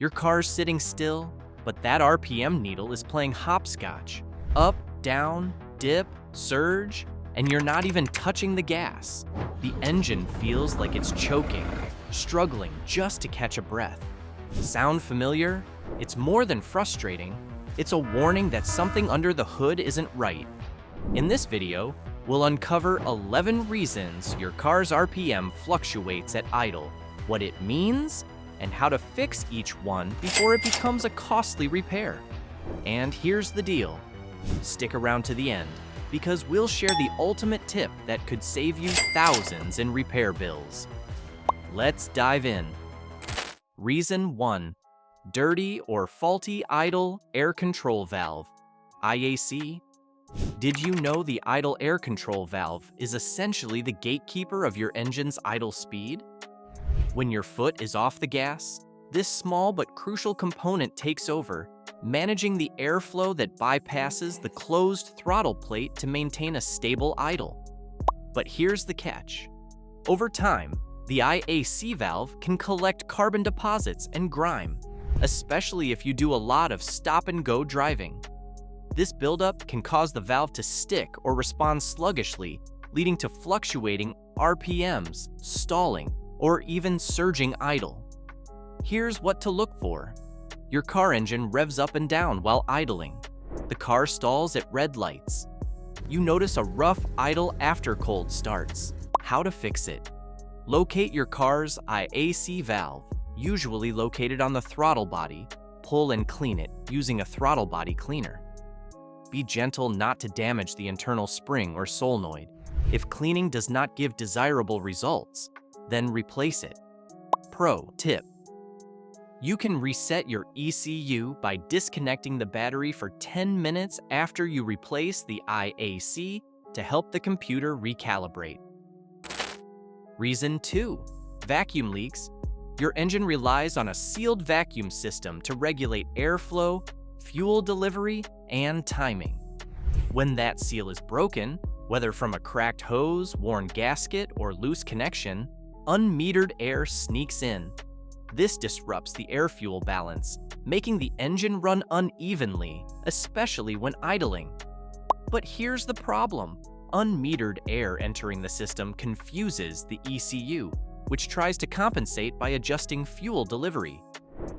Your car's sitting still, but that RPM needle is playing hopscotch. Up, down, dip, surge, and you're not even touching the gas. The engine feels like it's choking, struggling just to catch a breath. Sound familiar? It's more than frustrating. It's a warning that something under the hood isn't right. In this video, we'll uncover 11 reasons your car's RPM fluctuates at idle, what it means, and how to fix each one before it becomes a costly repair. And here's the deal. Stick around to the end, because we'll share the ultimate tip that could save you thousands in repair bills. Let's dive in. Reason 1. Dirty or faulty idle air control valve, IAC. Did you know the idle air control valve is essentially the gatekeeper of your engine's idle speed? When your foot is off the gas, this small but crucial component takes over, managing the airflow that bypasses the closed throttle plate to maintain a stable idle. But here's the catch. Over time, the IAC valve can collect carbon deposits and grime, especially if you do a lot of stop-and-go driving. This buildup can cause the valve to stick or respond sluggishly, leading to fluctuating RPMs, stalling, or even surging idle. Here's what to look for. Your car engine revs up and down while idling. The car stalls at red lights. You notice a rough idle after cold starts. How to fix it? Locate your car's IAC valve, usually located on the throttle body. Pull and clean it using a throttle body cleaner. Be gentle not to damage the internal spring or solenoid. If cleaning does not give desirable results, then replace it. Pro tip. You can reset your ECU by disconnecting the battery for 10 minutes after you replace the IAC to help the computer recalibrate. Reason 2. Vacuum leaks. Your engine relies on a sealed vacuum system to regulate airflow, fuel delivery, and timing. When that seal is broken, whether from a cracked hose, worn gasket, or loose connection, unmetered air sneaks in. This disrupts the air-fuel balance, making the engine run unevenly, especially when idling. But here's the problem. Unmetered air entering the system confuses the ECU, which tries to compensate by adjusting fuel delivery.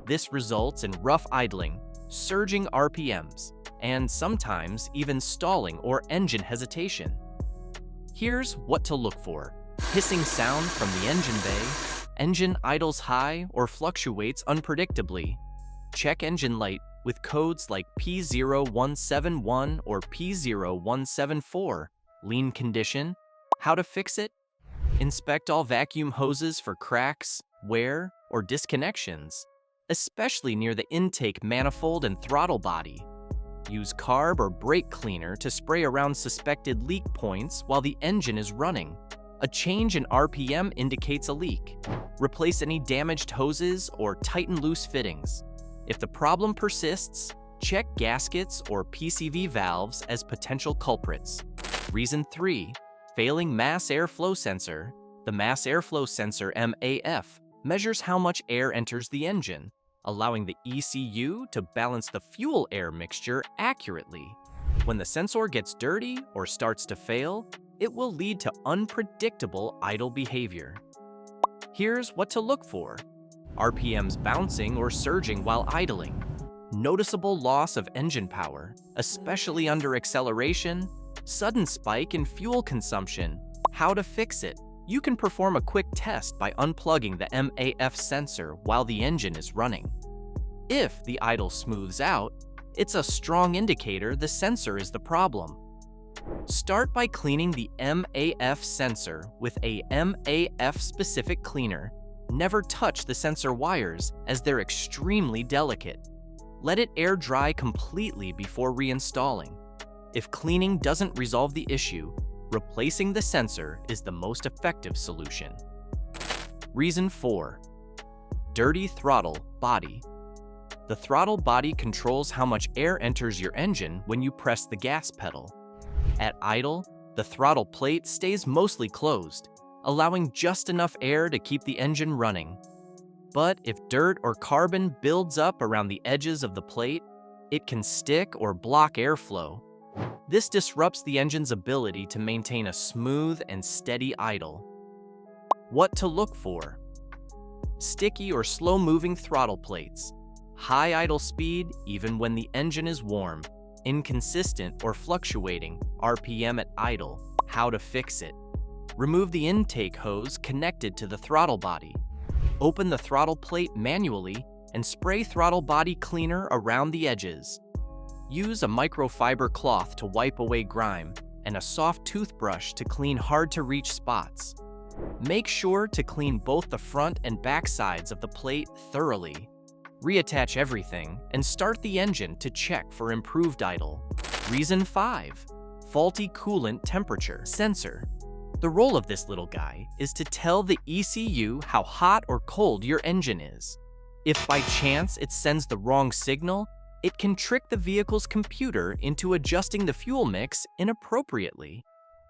This results in rough idling, surging RPMs, and sometimes even stalling or engine hesitation. Here's what to look for. Hissing sound from the engine bay. Engine idles high or fluctuates unpredictably. Check engine light with codes like P0171 or P0174. Lean condition. How to fix it? Inspect all vacuum hoses for cracks, wear, or disconnections, especially near the intake manifold and throttle body. Use carb or brake cleaner to spray around suspected leak points while the engine is running. A change in RPM indicates a leak. Replace any damaged hoses or tighten loose fittings. If the problem persists, check gaskets or PCV valves as potential culprits. Reason 3. Failing mass airflow sensor. The mass airflow sensor MAF measures how much air enters the engine, allowing the ECU to balance the fuel-air mixture accurately. When the sensor gets dirty or starts to fail, it will lead to unpredictable idle behavior. Here's what to look for. RPMs bouncing or surging while idling. Noticeable loss of engine power, especially under acceleration. Sudden spike in fuel consumption. How to fix it? You can perform a quick test by unplugging the MAF sensor while the engine is running. If the idle smooths out, it's a strong indicator the sensor is the problem. Start by cleaning the MAF sensor with a MAF-specific cleaner. Never touch the sensor wires as they're extremely delicate. Let it air dry completely before reinstalling. If cleaning doesn't resolve the issue, replacing the sensor is the most effective solution. Reason 4. Dirty throttle body. The throttle body controls how much air enters your engine when you press the gas pedal. At idle, the throttle plate stays mostly closed, allowing just enough air to keep the engine running. But if dirt or carbon builds up around the edges of the plate, it can stick or block airflow. This disrupts the engine's ability to maintain a smooth and steady idle. What to look for? Sticky or slow-moving throttle plates, high idle speed even when the engine is warm, inconsistent or fluctuating RPM at idle. How to fix it? Remove the intake hose connected to the throttle body. Open the throttle plate manually and spray throttle body cleaner around the edges. Use a microfiber cloth to wipe away grime and a soft toothbrush to clean hard-to-reach spots. Make sure to clean both the front and back sides of the plate thoroughly. Reattach everything and start the engine to check for improved idle. Reason 5. Faulty coolant temperature sensor. The role of this little guy is to tell the ECU how hot or cold your engine is. If by chance it sends the wrong signal, it can trick the vehicle's computer into adjusting the fuel mix inappropriately.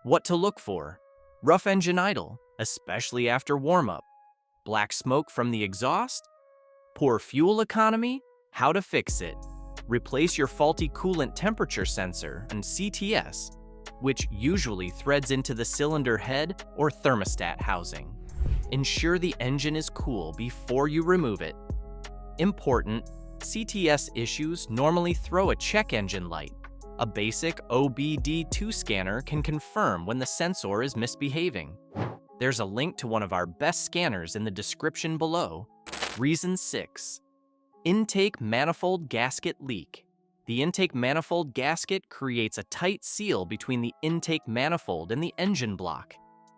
What to look for? Rough engine idle, especially after warm-up. Black smoke from the exhaust? Poor fuel economy? How to fix it? Replace your faulty coolant temperature sensor and CTS, which usually threads into the cylinder head or thermostat housing. Ensure the engine is cool before you remove it. Important, CTS issues normally throw a check engine light. A basic OBD2 scanner can confirm when the sensor is misbehaving. There's a link to one of our best scanners in the description below. Reason 6. Intake manifold gasket leak. The intake manifold gasket creates a tight seal between the intake manifold and the engine block,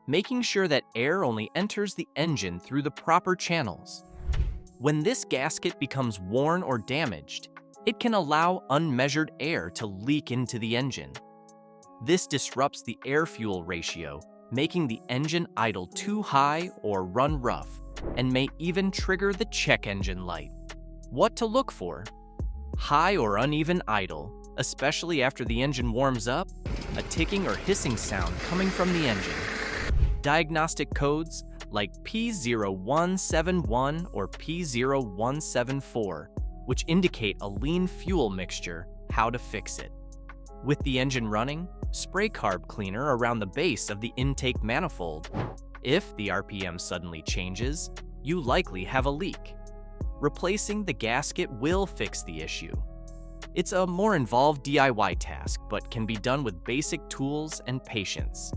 making sure that air only enters the engine through the proper channels. When this gasket becomes worn or damaged, it can allow unmeasured air to leak into the engine. This disrupts the air-fuel ratio, making the engine idle too high or run rough, and may even trigger the check engine light. What to look for? High or uneven idle, especially after the engine warms up, a ticking or hissing sound coming from the engine. Diagnostic codes like P0171 or P0174, which indicate a lean fuel mixture. How to fix it? With the engine running, spray carb cleaner around the base of the intake manifold. If the RPM suddenly changes, you likely have a leak. Replacing the gasket will fix the issue. It's a more involved DIY task, but can be done with basic tools and patience.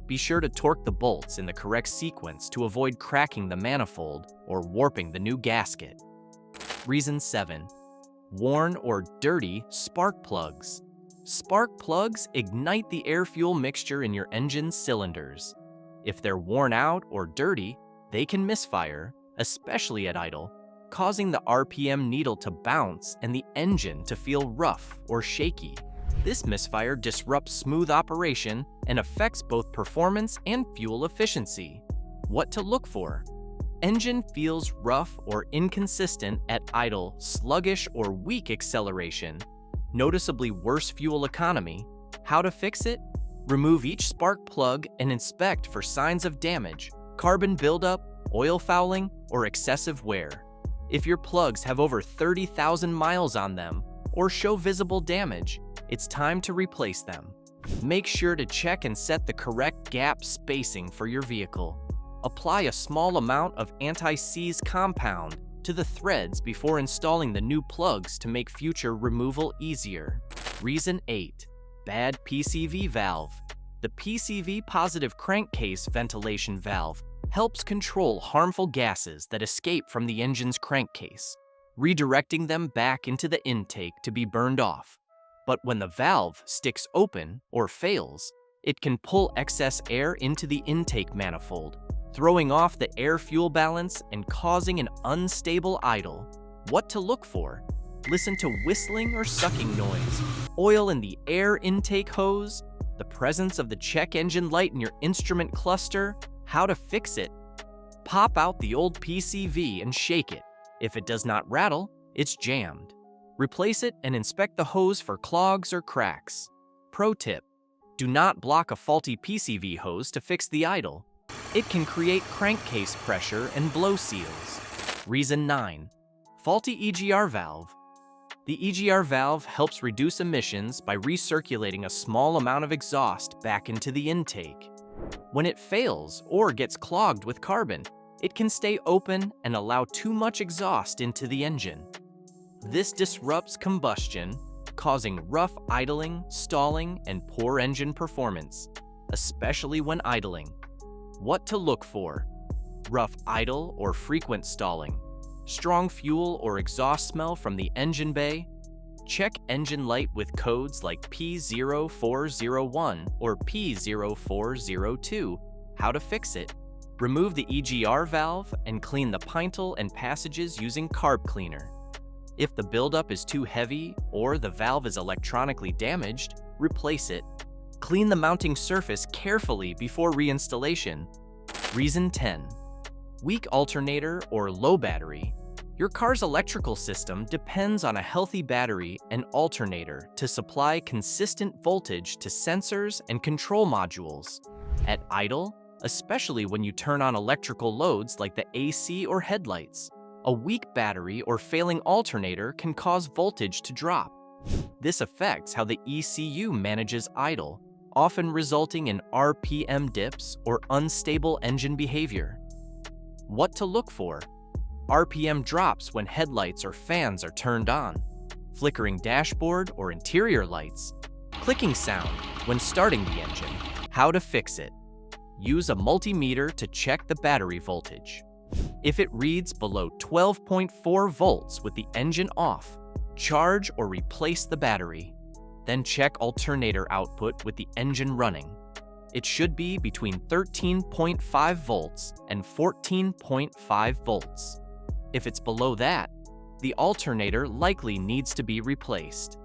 Be sure to torque the bolts in the correct sequence to avoid cracking the manifold or warping the new gasket. Reason 7. Worn or dirty spark plugs. Spark plugs ignite the air-fuel mixture in your engine's cylinders. If they're worn out or dirty, they can misfire, especially at idle, causing the RPM needle to bounce and the engine to feel rough or shaky. This misfire disrupts smooth operation and affects both performance and fuel efficiency. What to look for? Engine feels rough or inconsistent at idle, sluggish or weak acceleration, noticeably worse fuel economy. How to fix it? Remove each spark plug and inspect for signs of damage, carbon buildup, oil fouling, or excessive wear. If your plugs have over 30,000 miles on them or show visible damage, it's time to replace them. Make sure to check and set the correct gap spacing for your vehicle. Apply a small amount of anti-seize compound to the threads before installing the new plugs to make future removal easier. Reason 8. Bad PCV valve. The PCV positive crankcase ventilation valve helps control harmful gases that escape from the engine's crankcase, redirecting them back into the intake to be burned off. But when the valve sticks open or fails, it can pull excess air into the intake manifold, throwing off the air-fuel balance and causing an unstable idle. What to look for? Listen to whistling or sucking noise, oil in the air intake hose, the presence of the check engine light in your instrument cluster. How to fix it? Pop out the old PCV and shake it. If it does not rattle, it's jammed. Replace it and inspect the hose for clogs or cracks. Pro tip: do not block a faulty PCV hose to fix the idle. It can create crankcase pressure and blow seals. Reason 9. Faulty EGR valve. The EGR valve helps reduce emissions by recirculating a small amount of exhaust back into the intake. When it fails or gets clogged with carbon, it can stay open and allow too much exhaust into the engine. This disrupts combustion, causing rough idling, stalling, and poor engine performance, especially when idling. What to look for: rough idle or frequent stalling, strong fuel or exhaust smell from the engine bay. Check engine light with codes like P0401 or P0402. How to fix it: remove the EGR valve and clean the pintle and passages using carb cleaner. If the buildup is too heavy or the valve is electronically damaged, replace it. Clean the mounting surface carefully before reinstallation. Reason 10. Weak alternator or low battery. Your car's electrical system depends on a healthy battery and alternator to supply consistent voltage to sensors and control modules. At idle, especially when you turn on electrical loads like the AC or headlights, a weak battery or failing alternator can cause voltage to drop. This affects how the ECU manages idle, often resulting in RPM dips or unstable engine behavior. What to look for: RPM drops when headlights or fans are turned on, flickering dashboard or interior lights, clicking sound when starting the engine. How to fix it: use a multimeter to check the battery voltage. If it reads below 12.4 volts with the engine off, charge or replace the battery. Then check alternator output with the engine running. It should be between 13.5 volts and 14.5 volts. If it's below that, the alternator likely needs to be replaced.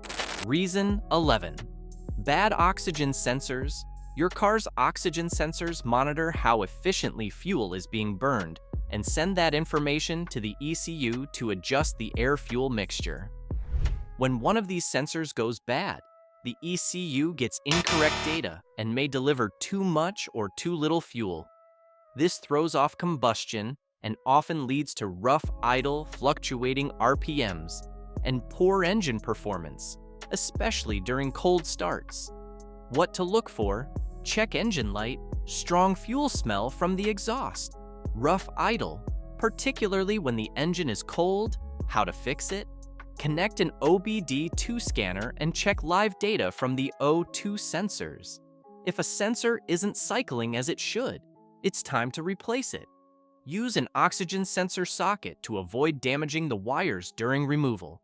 Reason 11. Bad oxygen sensors. Your car's oxygen sensors monitor how efficiently fuel is being burned and send that information to the ECU to adjust the air-fuel mixture. When one of these sensors goes bad, the ECU gets incorrect data and may deliver too much or too little fuel. This throws off combustion and often leads to rough idle, fluctuating RPMs and poor engine performance, especially during cold starts. What to look for: check engine light, strong fuel smell from the exhaust, rough idle, particularly when the engine is cold. How to fix it: connect an OBD2 scanner and check live data from the O2 sensors. If a sensor isn't cycling as it should, it's time to replace it. Use an oxygen sensor socket to avoid damaging the wires during removal.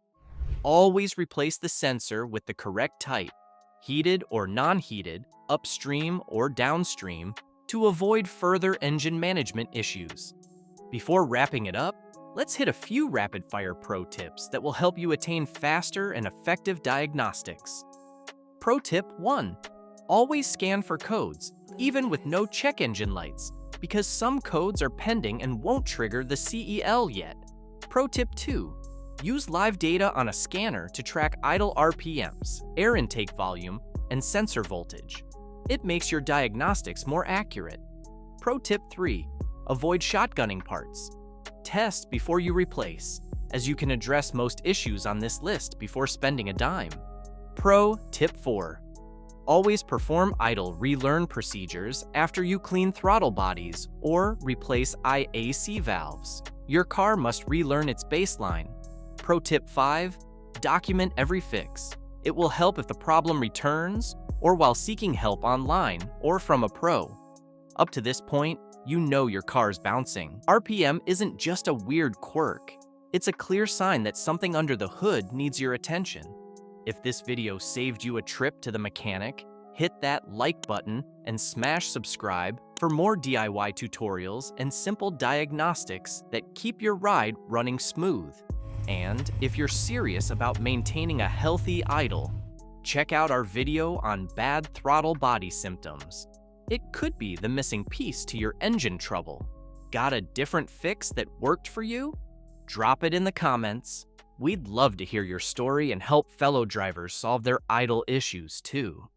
Always replace the sensor with the correct type, heated or non-heated, upstream or downstream, to avoid further engine management issues. Before wrapping it up, let's hit a few rapid-fire pro tips that will help you attain faster and effective diagnostics. Pro tip 1. Always scan for codes, even with no check engine lights, because some codes are pending and won't trigger the CEL yet. Pro tip 2. Use live data on a scanner to track idle RPMs, air intake volume, and sensor voltage. It makes your diagnostics more accurate. Pro tip 3. Avoid shotgunning parts. Test before you replace, as you can address most issues on this list before spending a dime. Pro tip 4. Always perform idle relearn procedures after you clean throttle bodies or replace IAC valves. Your car must relearn its baseline. Pro tip 5. Document every fix. It will help if the problem returns or while seeking help online or from a pro. Up to this point, you know your car's bouncing. RPM isn't just a weird quirk. It's a clear sign that something under the hood needs your attention. If this video saved you a trip to the mechanic, hit that like button and smash subscribe for more DIY tutorials and simple diagnostics that keep your ride running smooth. And if you're serious about maintaining a healthy idle, check out our video on bad throttle body symptoms. It could be the missing piece to your engine trouble. Got a different fix that worked for you? Drop it in the comments. We'd love to hear your story and help fellow drivers solve their idle issues too.